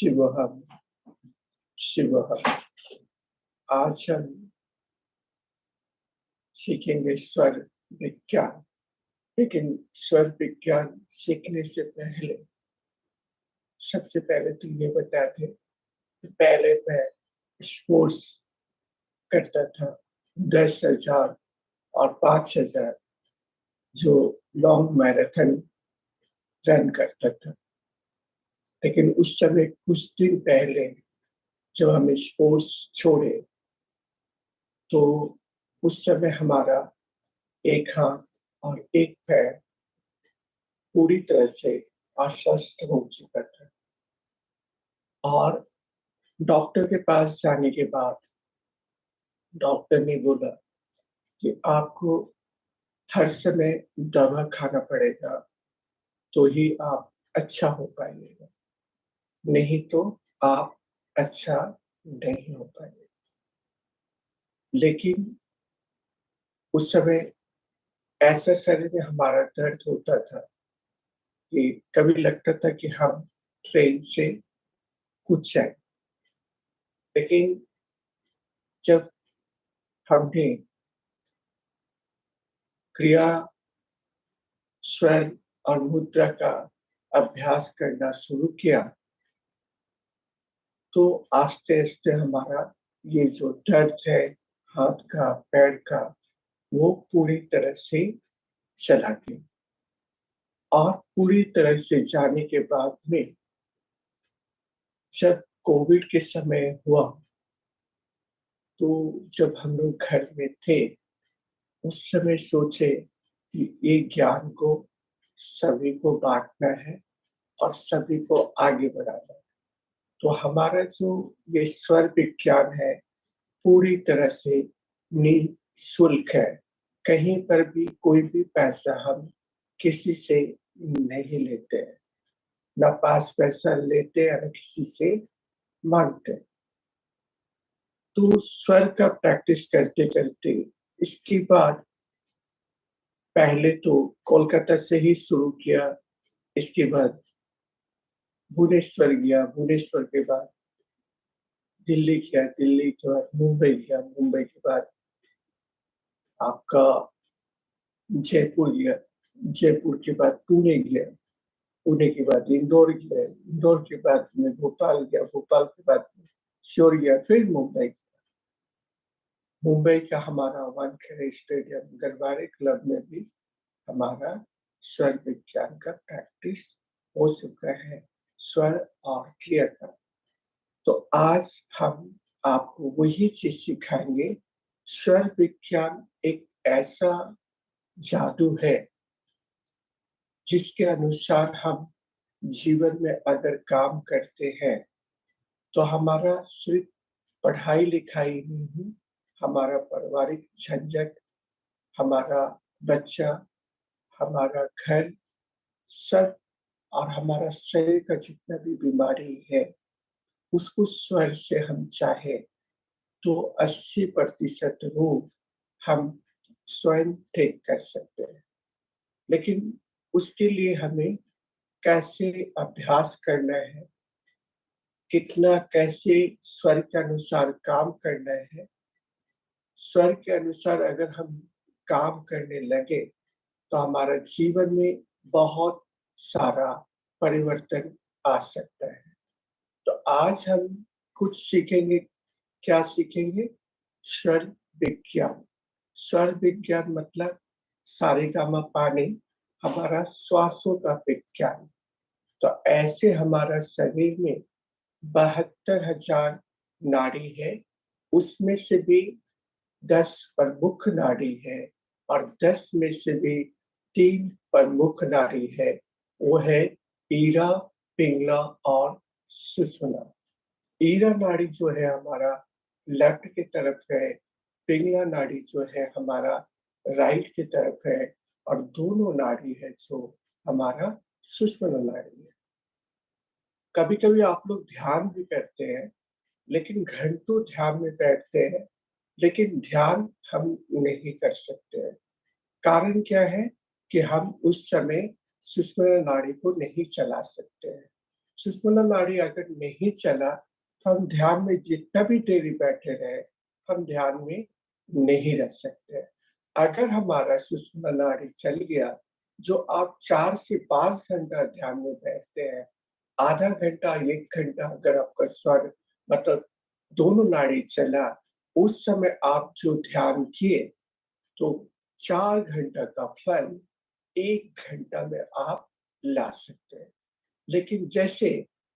शिवहम शिवहम। आज हम सीखेंगे स्वर विज्ञान। लेकिन स्वर विज्ञान सीखने से पहले सबसे पहले तो ये बता दें कि पहले मैं स्पोर्ट्स करता था। 10,000 और 5,000 जो लॉन्ग मैराथन रन करता था। लेकिन उस समय कुछ दिन पहले जब हम स्पोर्ट्स छोड़े तो उस समय हमारा एक हाथ और एक पैर पूरी तरह से अस्वस्थ हो चुका था। और डॉक्टर के पास जाने के बाद डॉक्टर ने बोला कि आपको हर समय दवा खाना पड़ेगा तो ही आप अच्छा हो पाइएगा, नहीं तो आप अच्छा नहीं हो पाएंगे। लेकिन उस समय ऐसा शरीर में हमारा दर्द होता था कि कभी लगता था कि हम ट्रेन से कूद जाए। लेकिन जब हमने क्रिया, स्वर और मुद्रा का अभ्यास करना शुरू किया तो आस्ते-आस्ते हमारा ये जो दर्द है हाथ का, पैर का, वो पूरी तरह से चला गया। और पूरी तरह से जाने के बाद में जब कोविड के समय हुआ, तो जब हम लोग घर में थे, उस समय सोचे कि ये ज्ञान को सभी को बाँटना है और सभी को आगे बढ़ाना है। तो हमारा जो ये स्वर विज्ञान है, पूरी तरह से निःशुल्क है। कहीं पर भी कोई भी पैसा हम किसी से नहीं लेते हैं। ना 5 पैसा लेते हैं, ना किसी से माँगते हैं। तो स्वर का प्रैक्टिस करते-करते इसके बाद पहले तो कोलकाता से ही शुरू किया, इसके बाद भुवनेश्वर गया, भुवनेश्वर के बाद दिल्ली गया, दिल्ली के बाद मुंबई गया, मुंबई के बाद आपका जयपुर गया, जयपुर के बाद पुणे गया, पुणे के बाद इंदौर गया, इंदौर के बाद में भोपाल गया, भोपाल के बाद श्योर गया, फिर मुंबई। मुंबई का हमारा वानखेड़े स्टेडियम गरवारे क्लब में भी हमारा स्वर विज्ञान का प्रैक्टिस हो चुका है, स्वर और क्रिया का। तो आज हम आपको वही चीज सिखाएंगे। स्वर विज्ञान एक ऐसा जादू है जिसके अनुसार हम जीवन में अगर काम करते हैं तो हमारा सिर्फ पढ़ाई लिखाई नहीं, हमारा पारिवारिक झंझट, हमारा बच्चा, हमारा घर, सब और हमारा शरीर का जितना भी बीमारी है, उसको स्वर से हम चाहे तो 80% रोग हम स्वयं ठीक कर सकते हैं। लेकिन उसके लिए हमें कैसे अभ्यास करना है, कितना कैसे स्वर के अनुसार काम करना है। स्वर के अनुसार अगर हम काम करने लगे तो हमारा जीवन में बहुत सारा परिवर्तन आ सकता है। तो आज हम कुछ सीखेंगे। क्या सीखेंगे? स्वर विज्ञान। स्वर विज्ञान मतलब सारेगामापा नहीं, हमारा श्वासों का विज्ञान। तो ऐसे हमारा शरीर में 72,000 नाड़ी है, उसमें से भी 10 प्रमुख नाड़ी है और 10 में से भी 3 प्रमुख नाड़ी है। वो है ईरा, पिंगला और सुषुम्ना। ईरा नाड़ी जो है हमारा लेफ्ट की तरफ है, पिंगला नाड़ी जो है हमारा राइट की तरफ है और दोनों नाड़ी है जो हमारा सुषुम्ना नाड़ी है। कभी-कभी आप लोग ध्यान भी करते हैं, लेकिन घंटों ध्यान में बैठते हैं, लेकिन ध्यान हम नहीं कर सकते हैं। कारण क्या है कि हम उस समय सुषुम्ना नाड़ी को नहीं चला सकते हैं। सुषुम्ना नाड़ी अगर नहीं चला, तो हम ध्यान में जितना भी देरी बैठे रहे, हम ध्यान में नहीं रह सकते हैं। अगर हमारा सुषुम्ना नाड़ी चल गया, जो आप 4 से 5 घंटा ध्यान में बैठते हैं, आधा घंटा, 1 घंटा अगर आपका स्वर मतलब दोनों नाड़ी चला, उस समय आप जो ध्यान किए, तो 4 घंटा का फल 1 घंटा में आप ला सकते हैं। लेकिन जैसे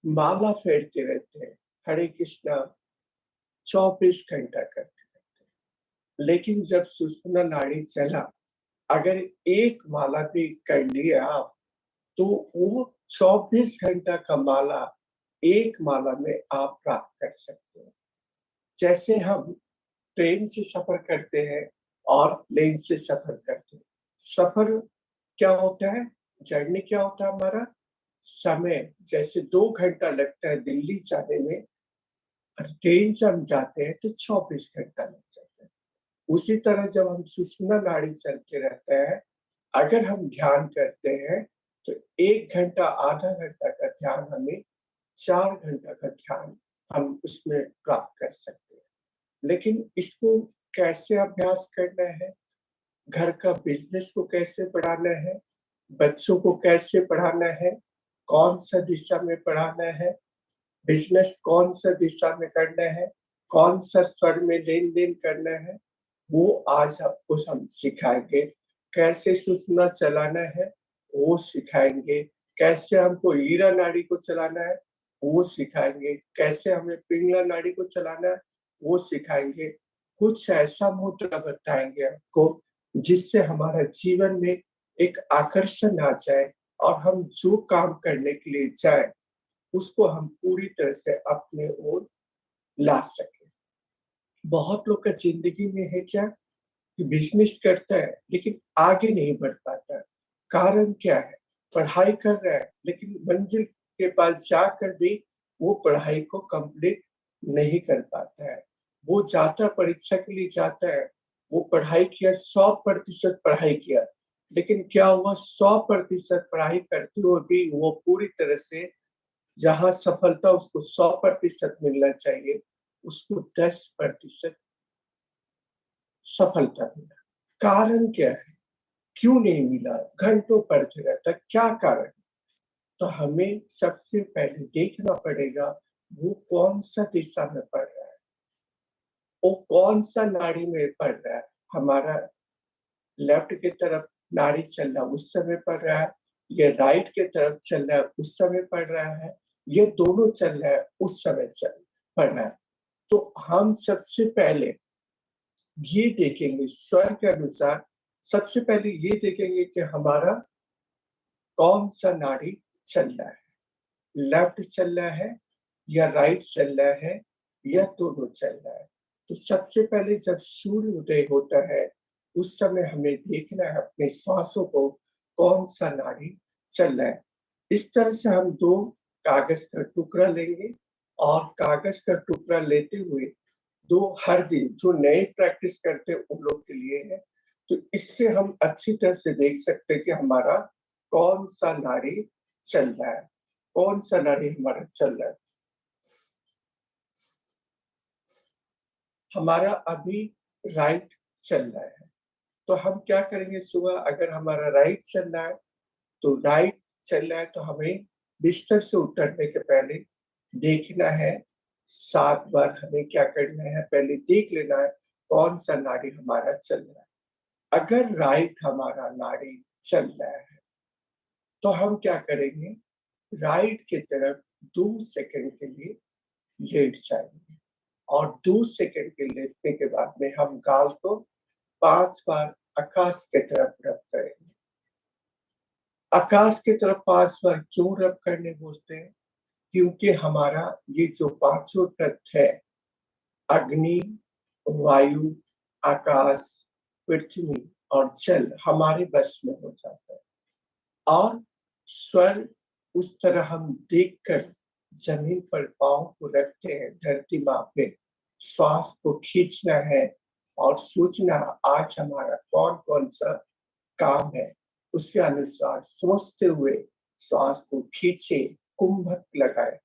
माला फेरते रहते हैं, हरे कृष्णा 24 घंटा करते रहते हैं। लेकिन जब सुषुम्ना नाड़ी चला, अगर एक माला भी कर लिए आप, तो वो 24 घंटा का माला एक माला में आप प्राप्त कर सकते हैं। जैसे हम ट्रेन से सफर करते हैं और प्लेन से सफर करते हैं। सफर क्या होता है? जर्नी क्या होता है हमारा? समय जैसे 2 घंटा लगता है दिल्ली जाने में, और ट्रेन से हम जाते हैं तो 24 घंटा लग जाता है। उसी तरह जब हम सुषुम्ना नाड़ी चलते रहते हैं, अगर हम ध्यान करते हैं, तो 1 घंटा, आधा घंटा का ध्यान हमें 4 घंटा का ध्यान हम उसमें प्राप्त कर सकते हैं। लेकिन इसको कैसे अभ्यास करना है? घर का बिज़नेस को कैसे बढ़ाना है? बच्चों को कैसे पढ़ाना है? कौन-सा दिशा में पढ़ाना है? बिज़नेस कौन-सा दिशा में करना है? कौन-सा स्तर में लेन-देन करना है? वो आज आपको हम सिखाएँगे। कैसे सुषुम्ना चलाना है, वो सिखाएँगे। कैसे हमको ईरा नाड़ी को चलाना है, वो सिखाएँगे। कैसे हमें पिंगला नाड़ी को चलाना है, वो सिखाएँगे। कुछ ऐसा मुद्रा बताएँगे आपको, जिससे हमारा जीवन में एक आकर्षण आ जाए और हम जो काम करने के लिए जाएँ, उसको हम पूरी तरह से अपने ओर ला सकें। बहुत लोग का ज़िंदगी में है क्या कि बिज़नेस करता है, लेकिन आगे नहीं बढ़ पाता है। कारण क्या है? पढ़ाई कर रहा है, लेकिन मंज़िल के पास जाकर भी वो पढ़ाई को कंप्लीट नहीं कर पाता है। वो जाता है, परीक्षा के लिए जाता है, वो पढ़ाई किया, 100% पढ़ाई किया, लेकिन क्या हुआ, 100% पढ़ाई करते हुए भी वो पूरी तरह से, जहाँ सफलता उसको 100% मिलना चाहिए, उसको 10% सफलता मिला। कारण क्या है? क्यों नहीं मिला? घंटों पढ़ते रहता है, क्या कारण? तो हमें सबसे पहले देखना पड़ेगा, वो कौन-सा दिशा में पढ़ रहा है, वो कौन-सा नाड़ी में पढ़ रहा है। हमारा लेफ्ट की तरफ नाड़ी चल रहा है, उस समय पढ़ रहा है, ये राइट की तरफ चल रहा है, उस समय पढ़ रहा है, ये दोनों चल रहा है, उस समय चल पढ़ रहा है। तो हम सबसे पहले ये देखेंगे, स्वर के अनुसार सबसे पहले ये देखेंगे कि हमारा कौन-सा नाड़ी चल रहा है, लेफ्ट चल रहा है या राइट चल रहा है या दोनों चल रहा है। तो सबसे पहले जब सूर्य उदय होता है, उस समय हमें देखना है अपने श्वासों को, कौन-सा नाड़ी चल रहा है। इस तरह से हम 2 कागज़ का टुकड़ा लेंगे और कागज़ का टुकड़ा लेते हुए 2 हर दिन जो नए प्रैक्टिस करते हैं उन लोग के लिए है। तो इससे हम अच्छी तरह से देख सकते हैं कि हमारा कौन-सा नाड़ी चल रहा है, कौन-सा नाड़ी हमारा चल रहा है। हमारा अभी राइट चल रहा है, तो हम क्या करेंगे, सुबह अगर हमारा राइट चल रहा है, तो राइट चल रहा है तो हमें बिस्तर से उतरने के पहले देखना है, 7 बार हमें क्या करना है, पहले देख लेना है कौन-सा नाड़ी हमारा चल रहा है। अगर राइट हमारा नाड़ी चल रहा है, तो हम क्या करेंगे, राइट की तरफ 2 सेकंड के लिए लेट जाएँगे और 2 सेकंड के लेटने के बाद में हम गाल को 5 बार आकाश की तरफ रब करेंगे। आकाश की तरफ 5 बार क्यों रब करने बोलते हैं? क्योंकि हमारा ये जो पाँचों तत्व है, अग्नि, वायु, आकाश, पृथ्वी और जल हमारे बस में हो जाता है। और स्वर उस तरह हम देखकर ज़मीन पर पाँव को रखते हैं, धरती माँ पे, श्वास को खींचना है और सोचना आज हमारा कौन-कौन सा काम है, उसके अनुसार सोचते हुए श्वास को खींचे कुंभक लगाए,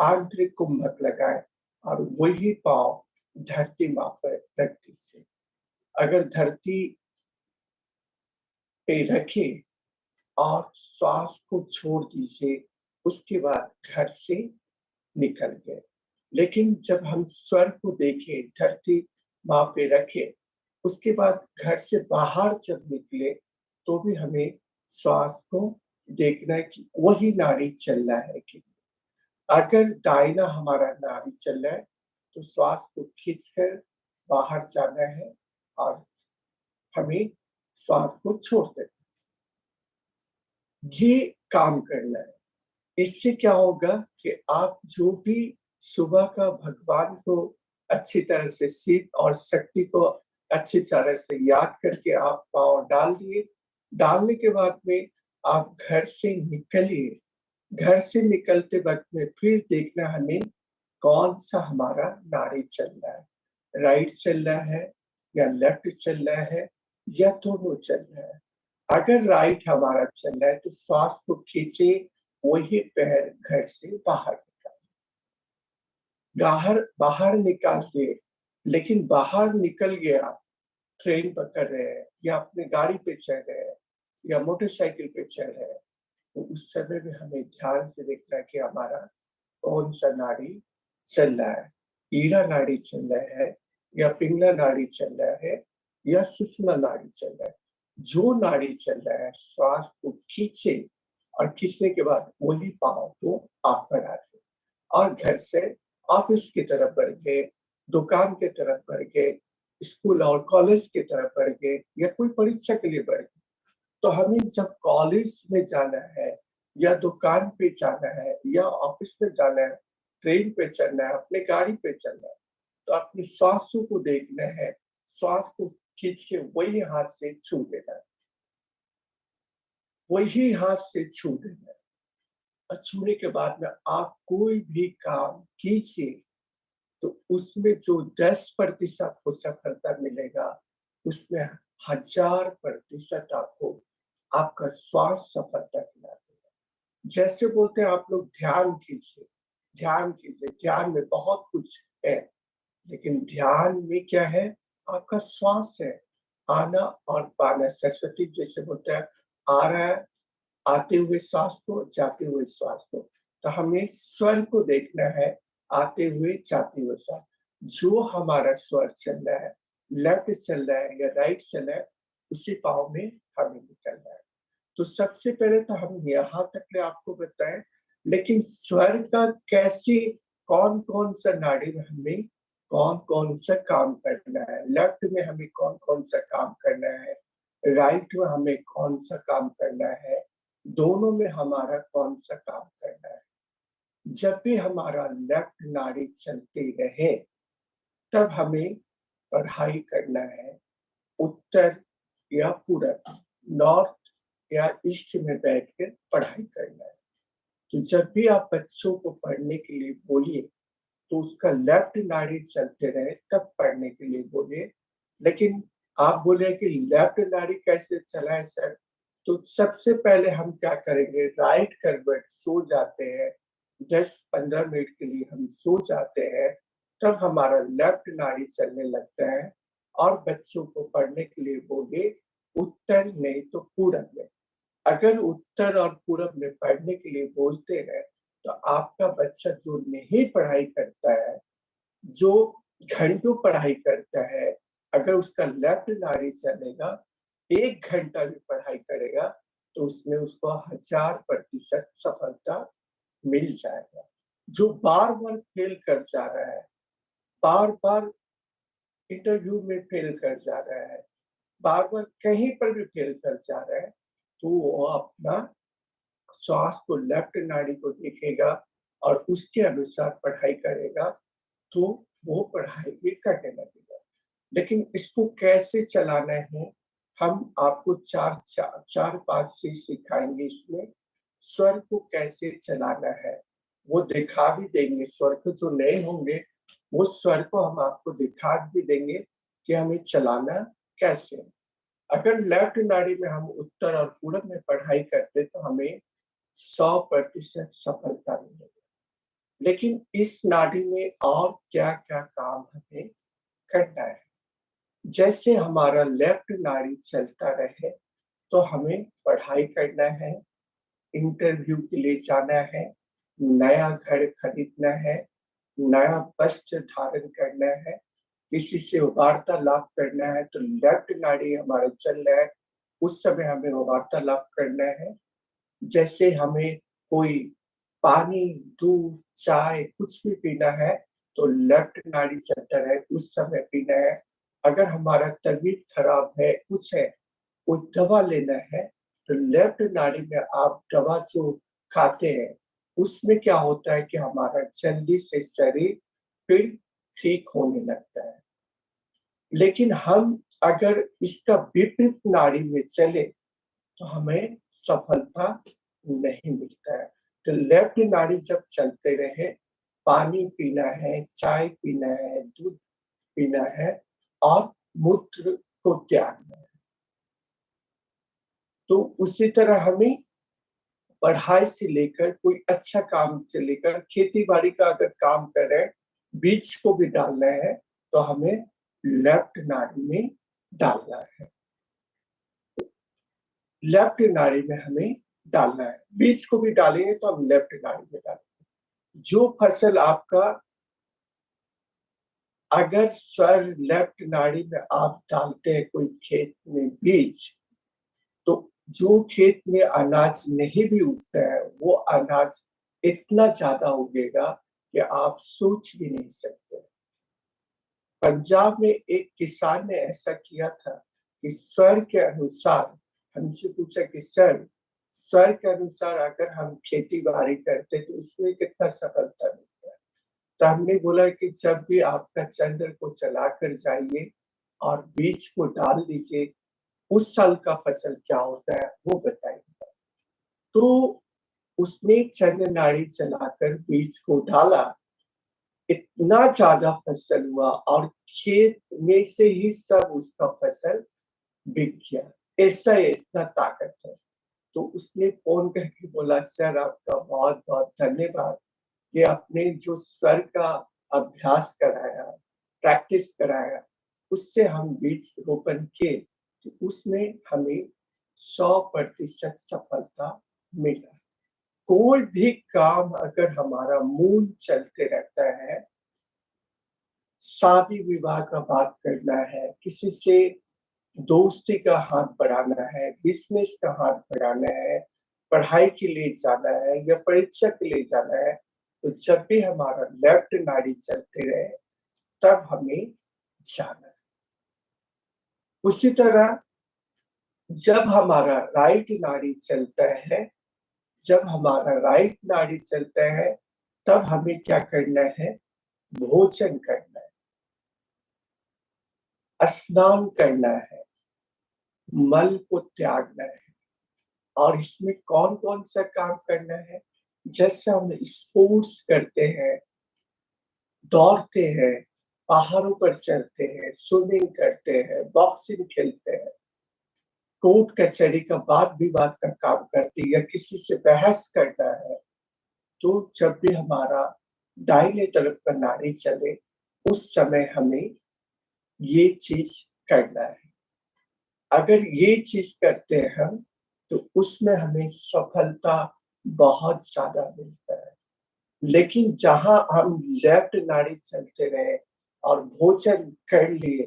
आंतरिक कुंभक लगाए और वही पाँव धरती माँ पर रख दीजिए। अगर धरती पे रखे और श्वास को छोड़ दीजिए, उसके बाद घर से निकल गए। लेकिन जब हम स्वर्ग को देखें, धरती माँ पे रखे, उसके बाद घर से बाहर जब निकले, तो भी हमें श्वास को देखना है कि वही नाड़ी चल रहा है कि अगर दाहिना हमारा नाड़ी चल रहा है, तो श्वास को खींचकर बाहर जाना है और हमें श्वास को छोड़ देना है। ये काम करना है। इससे क्या होगा कि आप जो भी सुबह का भगवान को अच्छी तरह से शिव और शक्ति को अच्छी तरह से याद करके आप पाँव डाल दिए। डालने के बाद में आप घर से निकलिए। घर से निकलते वक़्त में फिर देखना हमें कौन-सा हमारा नाड़ी चल रहा है। राइट चल रहा है या लेफ्ट चल रहा है या दोनों चल रहा है। अगर राइट हमारा चल रहा है तो श्वास को खींचे, वही पैर घर से बाहर बाहर बाहर निकाल के, लेकिन बाहर निकल गया, ट्रेन पकड़ रहे हैं या अपनी गाड़ी पे चढ़ रहे हैं या मोटरसाइकिल पे चढ़ रहे हैं, तो उस समय में हमें ध्यान से देखना है कि हमारा कौन-सा नाड़ी चल रहा है। ईड़ा नाड़ी चल रहा है या पिंगला नाड़ी चल रहा है या सुषुम्ना नाड़ी चल रहा है। जो नाड़ी चल रहा है, श्वास को खींचे और खींचने के बाद वही पाँव को आप बढ़ा दें और घर से ऑफिस की तरफ बढ़ गए, दुकान की तरफ बढ़ गए, स्कूल और कॉलेज की तरफ बढ़ गए या कोई परीक्षा के लिए बढ़ गए। तो हमें जब कॉलेज में जाना है या दुकान पे जाना है या ऑफिस में जाना है, ट्रेन पे चढ़ना है, अपनी गाड़ी पे चलना है, तो अपनी श्वासों को देखना है, श्वास को खींच के वही हाथ से छू देना है, वही हाथ से छू देना है। और छूने के बाद में आप कोई भी काम कीजिए, तो उसमें जो 10% को सफलता मिलेगा, उसमें 1000% आपको आपका श्वास सफलता दिला देगा। जैसे बोलते हैं आप लोग ध्यान कीजिए, ध्यान में बहुत कुछ है, लेकिन ध्यान में क्या है? आपका श्वास है, आना और पाना। सरस्वती जैसे बोलते हैं, आ रहा है, आते हुए श्वास को, जाते हुए श्वास को। तो हमें स्वर को देखना है, आते हुए, जाते हुए श्वास। जो हमारा स्वर चल रहा है, लेफ्ट चल रहा है या राइट चल रहा है, उसी पाँव में हमें निकलना है। तो सबसे पहले तो हम यहाँ तक के आपको बताएँ, लेकिन स्वर का कैसे कौन-कौन सा नाड़ी में हमें कौन-कौन सा काम करना है, लेफ्ट में हमें कौन-कौन सा काम करना है, राइट में हमें कौन-सा काम करना है, दोनों में हमारा कौन-सा काम करना है। जब भी हमारा लेफ्ट नाड़ी चलती रहे, तब हमें पढ़ाई करना है उत्तर या पूरब, नॉर्थ या ईस्ट में बैठकर पढ़ाई करना है। तो जब भी आप बच्चों को पढ़ने के लिए बोलिए, तो उसका लेफ्ट नाड़ी चलते रहे तब पढ़ने के लिए बोलिए। लेकिन आप बोले कि लेफ्ट नाड़ी कैसे चलाएँ सर? तो सबसे पहले हम क्या करेंगे, राइट करवट सो जाते हैं, 10-15 मिनट के लिए हम सो जाते हैं, तब हमारा लेफ्ट नाड़ी चलने लगता है और बच्चों को पढ़ने के लिए बोलिए, उत्तर नहीं तो पूरब में। अगर उत्तर और पूरब में पढ़ने के लिए बोलते हैं, तो आपका बच्चा जो नहीं पढ़ाई करता है, जो घंटों पढ़ाई करता है, अगर उसका लेफ्ट नाड़ी चलेगा, 1 घंटा भी पढ़ाई करेगा, तो उसमें उसको 1000% सफलता मिल जाएगा। जो बार-बार फेल कर जा रहा है, बार-बार इंटरव्यू में फेल कर जा रहा है, बार-बार कहीं पर भी फेल कर जा रहा है, तो वो अपना श्वास को, लेफ्ट नाड़ी को देखेगा और उसके अनुसार पढ़ाई करेगा, तो वो पढ़ाई भी करने लगेगा। लेकिन इसको कैसे चलाना है, हम आपको 4-5 चीज़ सिखाएँगे इसमें। स्वर को कैसे चलाना है, वो दिखा भी देंगे। स्वर को जो नए होंगे, वो स्वर को हम आपको दिखा भी देंगे कि हमें चलाना कैसे है। अगर लेफ्ट नाड़ी में हम उत्तर और पूरब में पढ़ाई करते, तो हमें 100% सफलता मिलेगी। लेकिन इस नाड़ी में और क्या-क्या काम हमें करना है? जैसे हमारा लेफ्ट नाड़ी चलता रहे, तो हमें पढ़ाई करना है, इंटरव्यू के लिए जाना है, नया घर खरीदना है, नया वस्त्र धारण करना है, किसी से वार्तालाप करना है, तो लेफ्ट नाड़ी हमारा चल रहा है, उस समय हमें वो वार्तालाप करना है। जैसे हमें कोई पानी, दूध, चाय कुछ भी पीना है, तो लेफ्ट नाड़ी चलता रहे, उस समय पीना है। अगर हमारा तबीयत खराब है, कुछ है, कोई दवा लेना है, तो लेफ्ट नाड़ी में आप दवा जो खाते हैं, उसमें क्या होता है कि हमारा जल्दी से शरीर फिर ठीक होने लगता है। लेकिन हम अगर इसका विपरीत नाड़ी में चले, तो हमें सफलता नहीं मिलता है। तो लेफ्ट नाड़ी जब चलते रहे, पानी पीना है, चाय पीना है, दूध पीना है और मूत्र को त्यागना है। तो उसी तरह हमें पढ़ाई से लेकर कोई अच्छा काम से लेकर खेती-बाड़ी का अगर काम कर रहे हैं, बीज को भी डालना है, तो हमें लेफ्ट नाड़ी में डालना है। लेफ्ट नाड़ी में हमें डालना है। बीज को भी डालेंगे तो हम लेफ्ट नाड़ी में डालेंगे। जो फसल आपका अगर स्वर लेफ्ट नाड़ी में आप डालते हैं कोई खेत में बीज, तो जो खेत में अनाज नहीं भी उगता है, वो अनाज इतना ज़्यादा उगेगा कि आप सोच भी नहीं सकते। पंजाब में एक किसान ने ऐसा किया था कि स्वर के अनुसार हमसे पूछा कि सर, स्वर के अनुसार अगर हम खेती-बाड़ी करते तो उसमें कितना सफलता मिलता है? तो हमने बोला कि जब भी आपका चंद्र को चलाकर जाइए और बीज को डाल दीजिए, उस साल का फसल क्या होता है वो बताइए। तो उसने चंद्र नाड़ी चलाकर बीज को डाला, इतना ज़्यादा फसल हुआ और खेत में से ही सब उसका फसल बिक गया। ऐसा इतना ताकत है। तो उसने फ़ोन करके बोला सर आपका बहुत-बहुत धन्यवाद कि आपने जो स्वर का अभ्यास कराया, प्रैक्टिस कराया, उससे हम बीज रोपण किए, तो उसमें हमें 100% सफलता मिला। कोई भी काम अगर हमारा मूल चलते रहता है, शादी-विवाह का बात करना है, किसी से दोस्ती का हाथ बढ़ाना है, बिज़नेस का हाथ बढ़ाना है, पढ़ाई के लिए जाना है या परीक्षा के लिए जाना है, तो जब भी हमारा लेफ्ट नाड़ी चलते रहे, तब हमें जाना है। उसी तरह जब हमारा राइट नाड़ी चलता है जब हमारा राइट नाड़ी चलता है, तब हमें क्या करना है? भोजन करना है, स्नान करना है, मल को त्यागना है और इसमें कौन-कौन सा काम करना है? जैसे हम स्पोर्ट्स करते हैं, दौड़ते हैं, पहाड़ों पर चढ़ते हैं, स्विमिंग करते हैं, बॉक्सिंग खेलते हैं, कोर्ट कचहरी का वाद-विवाद का काम करते हैं या किसी से बहस करना है, तो जब भी हमारा दाहिने तरफ का नाड़ी चले, उस समय हमें ये चीज़ करना है। अगर ये चीज़ करते हैं हम, तो उसमें हमें सफलता बहुत ज़्यादा मिलता है। लेकिन जहाँ हम लेफ्ट नाड़ी चलते रहे और भोजन कर लिए,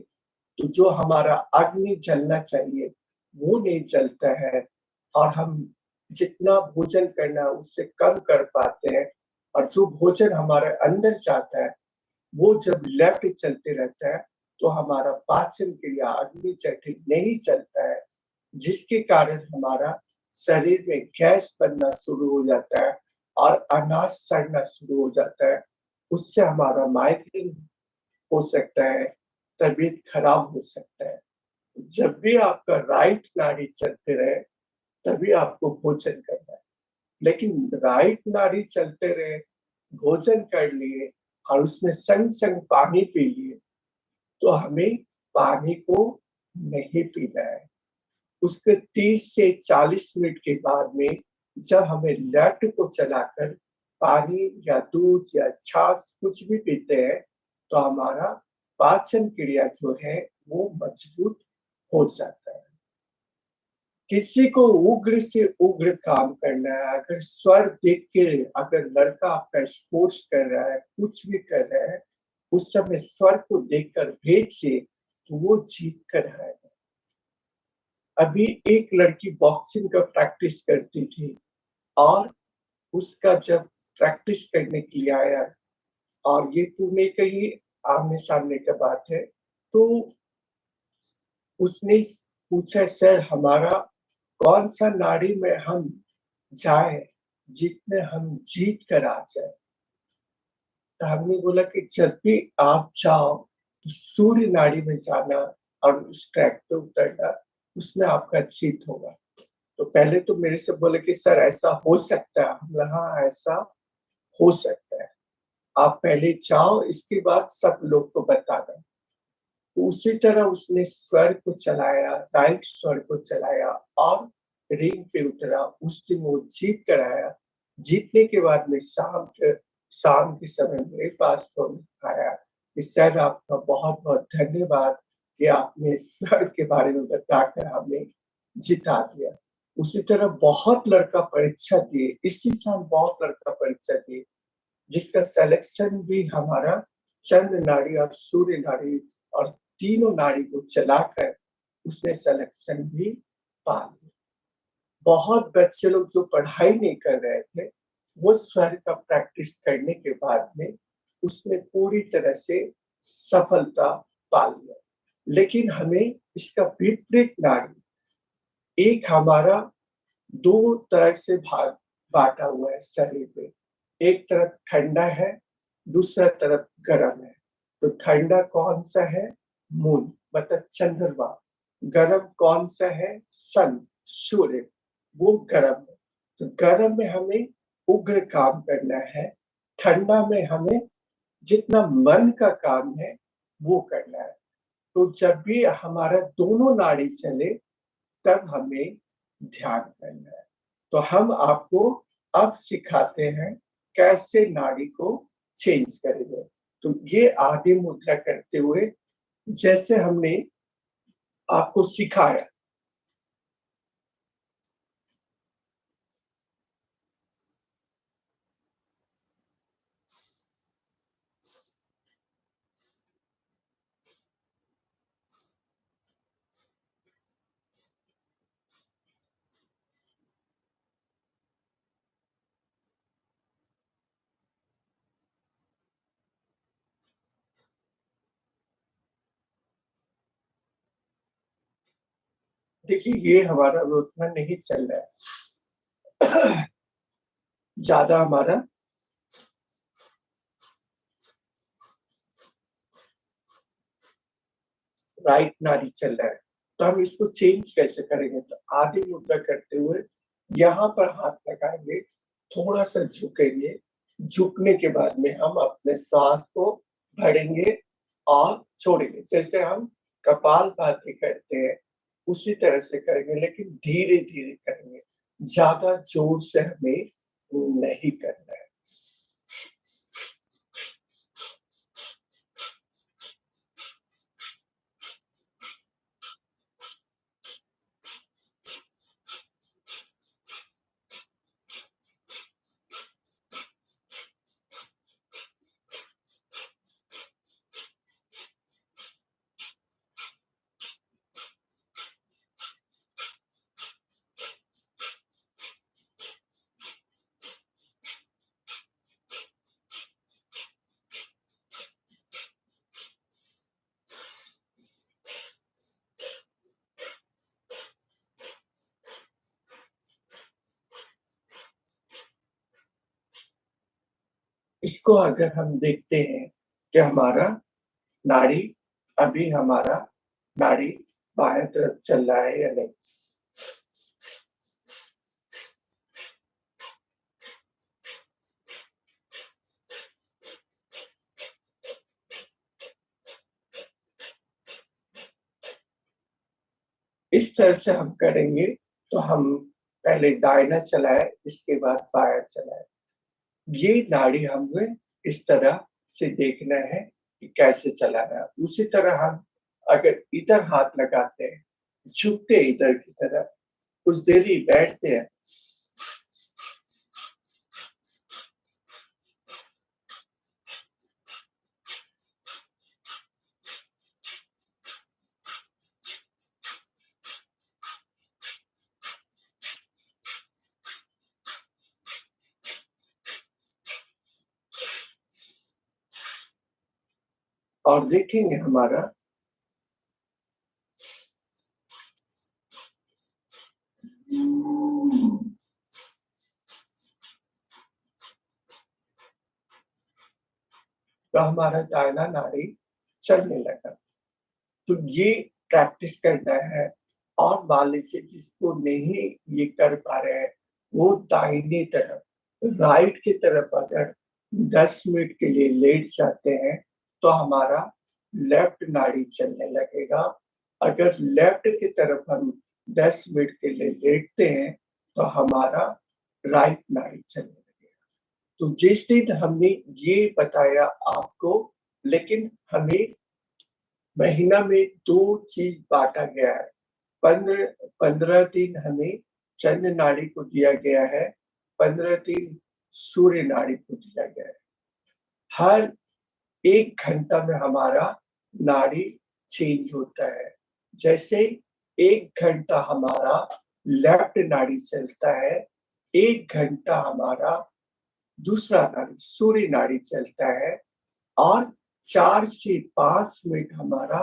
तो जो हमारा अग्नि जलना चाहिए, वो नहीं जलता है और हम जितना भोजन करना है उससे कम कर पाते हैं और जो भोजन हमारे अंदर जाता है, वो जब लेफ्ट चलते रहता है, तो हमारा पाचन क्रिया अग्नि चक्र नहीं चलता है, जिसके कारण हमारा शरीर में गैस बनना शुरू हो जाता है और अनाज सड़ना शुरू हो जाता है। उससे हमारा माइग्रेन हो सकता है, तबीयत खराब हो सकता है। जब भी आपका राइट नाड़ी चलते रहे, तभी आपको भोजन करना है। लेकिन राइट नाड़ी चलते रहे, भोजन कर लिए और उसमें संग-संग पानी पी लिए, तो हमें पानी को नहीं पीना है। उसके 30 से 40 मिनट के बाद में जब हमें लट को चलाकर पानी या दूध या छाछ कुछ भी पीते हैं, तो हमारा पाचन क्रिया जो है वो मजबूत हो जाता है। किसी को उग्र से उग्र काम करना है, अगर स्वर देख के अगर लड़का आपका स्पोर्ट्स कर रहा है, कुछ भी कर रहा है, उस समय स्वर को देखकर भेजिए, तो वो जीत कर आएगा। अभी एक लड़की बॉक्सिंग का प्रैक्टिस करती थी और उसका जब प्रैक्टिस करने के लिए आया और ये पुणे के ही आमने-सामने का बात है, तो उसने पूछा, सर हमारा कौन-सा नाड़ी में हम जाएँ, जिसमें हम जीत कर आ जाएँ? तो हमने बोला कि जब भी आप जाओ, तो सूर्य नाड़ी में जाना और उस ट्रैक पे उतरना, उसमें आपका जीत होगा। तो पहले तो मेरे से बोले कि सर ऐसा हो सकता है? हमने बोला हाँ, ऐसा हो सकता है। आप पहले जाओ, इसके बाद सब लोग को बताना। तो उसी तरह उसने स्वर को चलाया, राइट स्वर को चलाया और रिंग पे उतरा। उस दिन वो जीत कर आया। जीतने के बाद में शाम के समय मेरे पास फ़ोन आया कि सर आपका बहुत-बहुत धन्यवाद कि आपने स्वर के बारे में बताकर हमें जिता दिया। उसी तरह बहुत लड़का परीक्षा दिए, इसी साल बहुत लड़का परीक्षा दिए। जिसका सिलेक्शन भी हमारा चंद्र नाड़ी और सूर्य नाड़ी और तीनों नाड़ी को चलाकर उसने सिलेक्शन भी पा लिया। बहुत बच्चे लोग जो पढ़ाई नहीं कर रहे थे, वो स्वर का प्रैक्टिस करने के बाद में उसने पूरी तरह से सफलता पा लिया। लेकिन हमें इसका विपरीत नाड़ी, एक हमारा 2 तरह से भाग बाँटा हुआ है शरीर में। एक तरफ ठंडा है, दूसरा तरफ गरम है। तो ठंडा कौन-सा है? मून मतलब चंद्रमा। गरम कौन-सा है? सन, सूर्य, वो गरम है। तो गरम में हमें उग्र काम करना है, ठंडा में हमें जितना मन का काम है, वो करना है। तो जब भी हमारा दोनों नाड़ी चले, तब हमें ध्यान करना है। तो हम आपको अब सिखाते हैं कैसे नाड़ी को चेंज करेंगे। तो ये आदि मुद्रा करते हुए जैसे हमने आपको सिखाया, देखिए ये हमारा उतना नहीं चल रहा है। ज़्यादा हमारा राइट नाड़ी चल रहा है। तो हम इसको चेंज कैसे करेंगे? तो आदि मुद्रा करते हुए यहाँ पर हाथ लगाएँगे, थोड़ा-सा झुकेंगे, झुकने के बाद में हम अपने साँस को भरेंगे और छोड़ेंगे। जैसे हम कपालभाति करते हैं, उसी तरह से करेंगे लेकिन धीरे-धीरे करेंगे। ज़्यादा ज़ोर से हमें नहीं करना है। इसको अगर हम देखते हैं कि हमारा नाड़ी अभी हमारा नाड़ी बाएँ तरफ चल रहा है या नहीं। इस तरह से हम करेंगे तो हम पहले दाहिना चलाएँ, इसके बाद बायाँ चलाएँ। ये नाड़ी हमें इस तरह से देखना है कि कैसे चलाना है। उसी तरह हम अगर इधर हाथ लगाते हैं, झुकते हैं इधर की तरफ, कुछ देरी बैठते हैं। और देखेंगे हमारा तो हमारा दाहिना नाड़ी चलने लगा। तो ये प्रैक्टिस करना है और मान लीजिए जिसको नहीं ये कर पा रहे हैं, वो दाहिनी तरफ, राइट की तरफ अगर 10 मिनट के लिए लेट जाते हैं, तो हमारा लेफ्ट नाड़ी चलने लगेगा। अगर लेफ्ट की तरफ हम 10 मिनट के लिए लेटते हैं, तो हमारा राइट नाड़ी चलने लगेगा। तो जिस दिन हमने ये बताया आपको, लेकिन हमें महीना में 2 चीज़ बाँटा गया है। 15 दिन हमें चंद्र नाड़ी को दिया गया है, 15 दिन सूर्य नाड़ी को दिया गया है। हर 1 घंटा में हमारा नाड़ी चेंज होता है। जैसे 1 घंटा हमारा लेफ्ट नाड़ी चलता है, 1 घंटा हमारा दूसरा नाड़ी सूर्य नाड़ी चलता है और 4 से 5 मिनट हमारा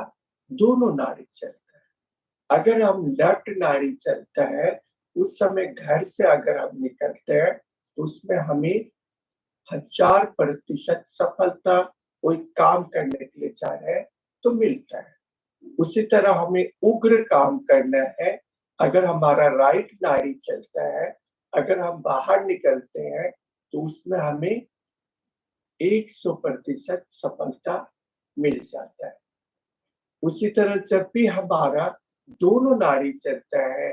दोनों नाड़ी चलता है। अगर हम लेफ्ट नाड़ी चलता है, उस समय घर से अगर हम निकलते हैं, तो उसमें हमें 1000% सफलता कोई काम करने के लिए जा रहे हैं, तो मिलता है। उसी तरह हमें उग्र काम करना है, अगर हमारा राइट नाड़ी चलता है, अगर हम बाहर निकलते हैं, तो उसमें हमें 100% सफलता मिल जाता है। उसी तरह जब भी हमारा दोनों नाड़ी चलता है,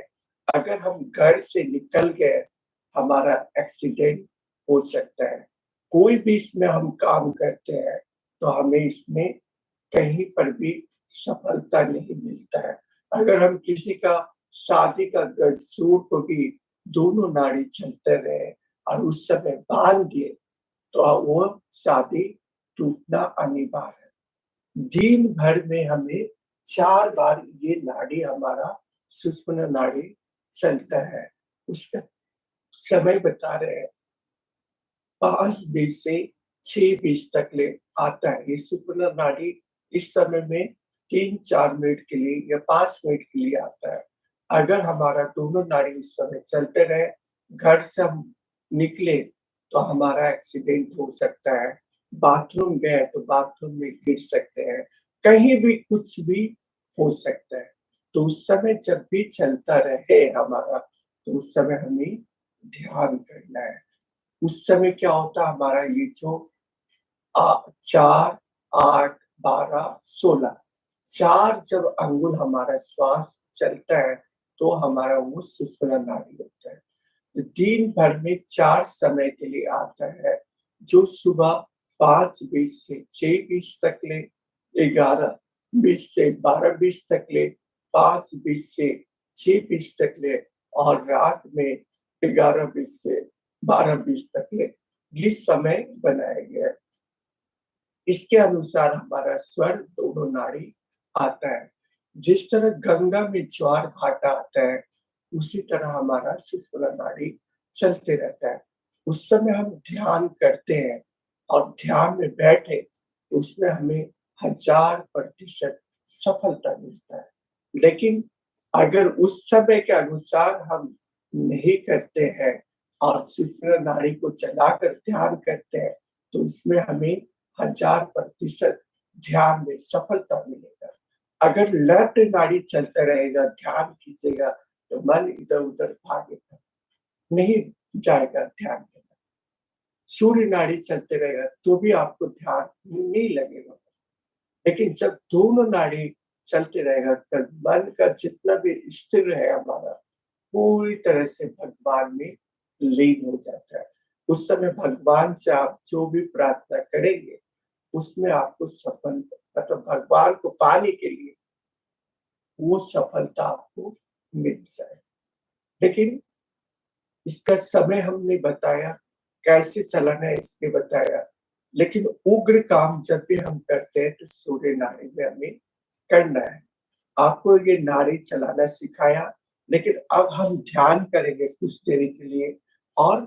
अगर हम घर से निकल गए, हमारा एक्सीडेंट हो सकता है। कोई भी इसमें हम काम करते हैं, तो हमें इसमें कहीं पर भी सफलता नहीं मिलता है। अगर हम किसी का शादी का गठजोड़ को भी दोनों नाड़ी चलते रहे और उस समय बाँध दिए, तो वो शादी टूटना अनिवार्य है। दिन भर में हमें 4 बार ये नाड़ी हमारा सुषुम्ना नाड़ी चलता है। उसका समय बता रहे हैं 5:20 से 6:20 तक ले आता है। ये सुषुम्ना नाड़ी इस समय में 3-4 मिनट के लिए या 5 मिनट के लिए आता है। अगर हमारा दोनों नाड़ी इस समय चलते रहे, घर से हम निकले, तो हमारा एक्सीडेंट हो सकता है। बाथरूम गए तो बाथरूम में गिर सकते हैं, कहीं भी कुछ भी हो सकता है। तो उस समय जब भी चलता रहे हमारा, तो उस समय हमें ध्यान करना है। उस समय क्या होता है हमारा ये जो 4, 8, 12, 16 4 जब अंगुल हमारा श्वास चलता है, तो हमारा वो सुषुम्ना नाड़ी होता है। तो दिन भर में 4 समय के लिए आता है, जो सुबह 5:20 से 6:20 तक ले, 11:20 से 12:20 तक ले, 5:20 से 6:20 तक ले और रात में 11:20 से 12:20 तक ले, ये समय बनाया गया है। इसके अनुसार हमारा स्वर दोनों नाड़ी आता है। जिस तरह गंगा में ज्वार-भाटा आता है, उसी तरह हमारा सुषुम्ना नाड़ी चलते रहता है। उस समय हम ध्यान करते हैं और ध्यान में बैठे, तो उसमें हमें 1000% सफलता मिलता है। लेकिन अगर उस समय के अनुसार हम नहीं करते हैं और सुषुम्ना नाड़ी को चलाकर ध्यान करते हैं, तो उसमें हमें 1000% ध्यान में सफलता मिलेगा। अगर लेफ्ट नाड़ी चलता रहेगा, ध्यान कीजिएगा, तो मन इधर-उधर भागेगा, नहीं जाएगा ध्यान करना। सूर्य नाड़ी चलते रहेगा, तो भी आपको ध्यान नहीं लगेगा। लेकिन जब दोनों नाड़ी चलते रहेगा, तब मन का जितना भी स्थिर है हमारा, पूरी तरह से भगवान में लीन हो जाता है। उस समय भगवान से आप जो भी प्रार्थना करेंगे, उसमें आपको सफल मतलब भगवान को पाने के लिए वो सफलता आपको मिल जाए। लेकिन इसका समय हमने बताया, कैसे चलाना है इसने बताया। लेकिन उग्र काम जब भी हम करते हैं तो सूर्य नाड़ी में हमें करना है। आपको ये नाड़ी चलाना सिखाया, लेकिन अब हम ध्यान करेंगे कुछ देर के लिए और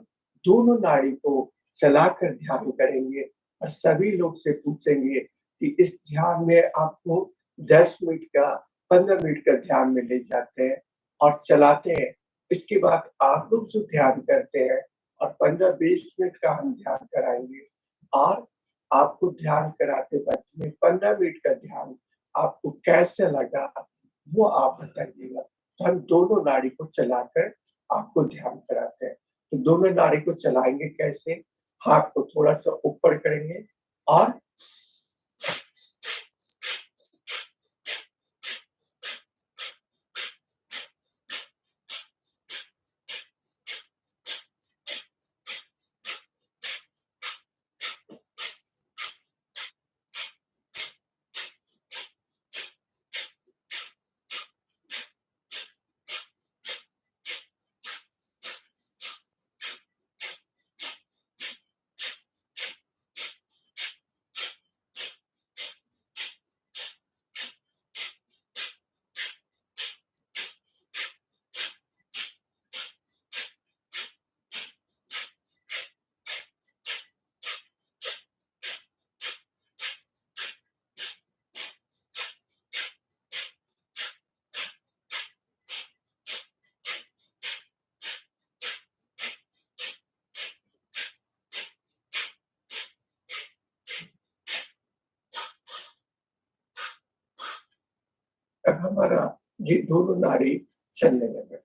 दोनों नाड़ी को चलाकर ध्यान करेंगे और सभी लोग से पूछेंगे कि इस ध्यान में आपको 10 मिनट का, 15 मिनट का ध्यान में ले जाते हैं और चलाते हैं। इसके बाद आप लोग जो ध्यान करते हैं और 15-20 मिनट का हम ध्यान कराएँगे और आपको ध्यान कराते वक़्त में 15 मिनट का ध्यान आपको कैसा लगा, वो आप बताइएगा। तो हम दोनों नाड़ी को चलाकर आपको ध्यान कराते हैं। तो दोनों नाड़ी को चलाएँगे कैसे? हाथ को थोड़ा-सा ऊपर करेंगे और अब हमारा ये दोनों नाड़ी चलने लगे।